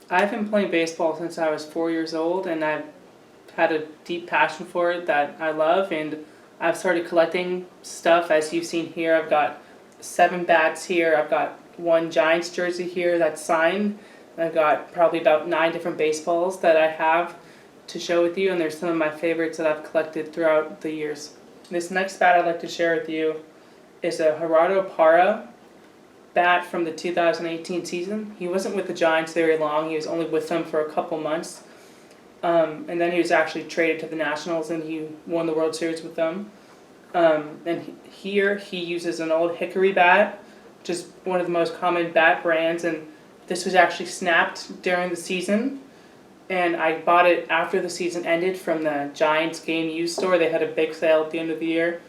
I've been playing baseball since I was 4 years old, and I've had a deep passion for it that I love. And I've started collecting stuff, as you've seen here. I've got 7 bats here. I've got one Giants jersey here that's signed. I've got probably about 9 different baseballs that I have to show with you, and there's some of my favorites that I've collected throughout the years. This next bat I'd like to share with you is a Gerardo Parra bat from the 2018 season. He wasn't with the Giants very long. He was only with them for a couple months. And then he was actually traded to the Nationals, and he won the World Series with them. Here he uses an old hickory bat, which is one of the most common bat brands, and this was actually snapped during the season. And I bought it after the season ended from the Giants game used store. They had a big sale at the end of the year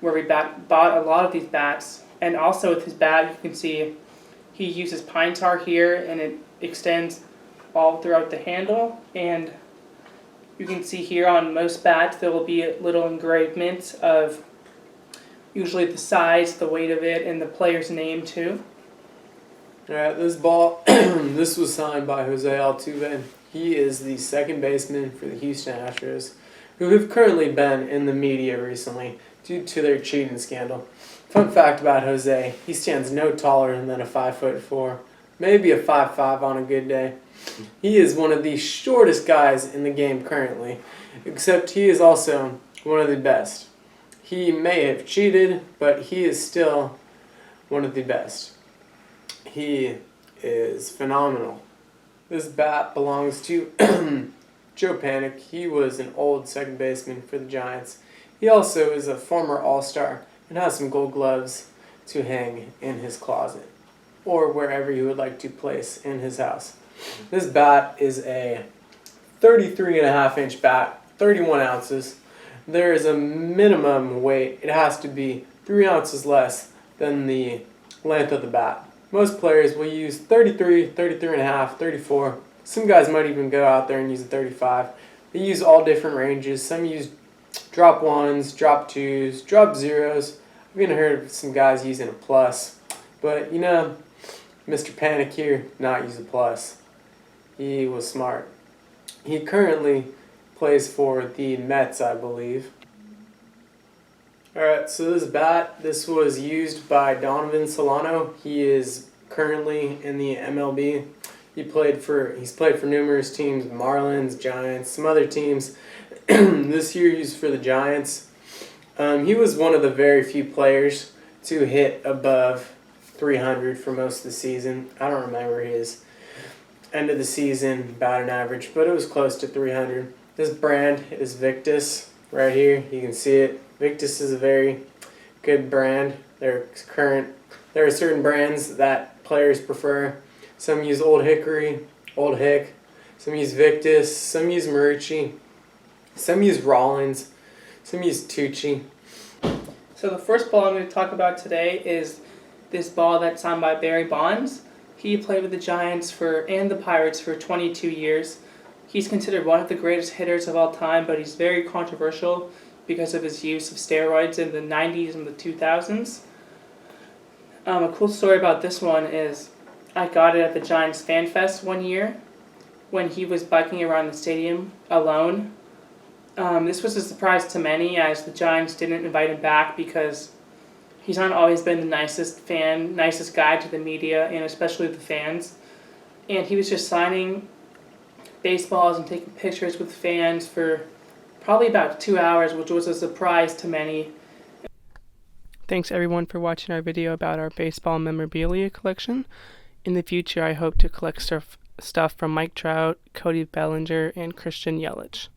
where we bought a lot of these bats. And also with his bat, you can see he uses pine tar here, and it extends all throughout the handle. And you can see here on most bats there will be little engravements of usually the size, the weight of it, and the player's name too. Alright, this ball, this was signed by Jose Altuve. He is the second baseman for the Houston Astros, who have currently been in the media recently due to their cheating scandal. Fun fact about Jose, he stands no taller than a 5'4", maybe a 5'5" on a good day. He is one of the shortest guys in the game currently, except he is also one of the best. He may have cheated, but he is still one of the best. He is phenomenal. This bat belongs to Joe Panik. He was an old second baseman for the Giants. He also is a former All-Star and has some gold gloves to hang in his closet or wherever you would like to place in his house. This bat is a 33.5-inch bat, 31 ounces. There is a minimum weight. It has to be 3 ounces less than the length of the bat. Most players will use 33, 33.5, 34. Some guys might even go out there and use a 35. They use all different ranges. Some use drop ones, drop twos, drop zeros. I've even heard of some guys using a plus. But, Mr. Panic here did not use a plus. He was smart. He currently plays for the Mets, I believe. Alright, so this was used by Donovan Solano. He is currently in the MLB. He's played for numerous teams, Marlins, Giants, some other teams. This year he's for the Giants. He was one of the very few players to hit above 300 for most of the season. I don't remember his end of the season batting average, but it was close to 300. This brand is Victus right here. You can see it. Victus is a very good brand. There are certain brands that players prefer. Some use Old Hickory, Old Hick. Some use Victus. Some use Marucci. Some use Rollins. Some use Tucci. So the first ball I'm going to talk about today is this ball that's signed by Barry Bonds. He played with the Giants and the Pirates for 22 years. He's considered one of the greatest hitters of all time, but he's very controversial because of his use of steroids in the 90s and the 2000s. A cool story about this one is I got it at the Giants Fan Fest one year when he was biking around the stadium alone. This was a surprise to many, as the Giants didn't invite him back because he's not always been the nicest guy to the media, and especially the fans. And he was just signing baseballs and taking pictures with fans for probably about 2 hours, which was a surprise to many. Thanks everyone for watching our video about our baseball memorabilia collection. In the future, I hope to collect stuff from Mike Trout, Cody Bellinger, and Christian Yelich.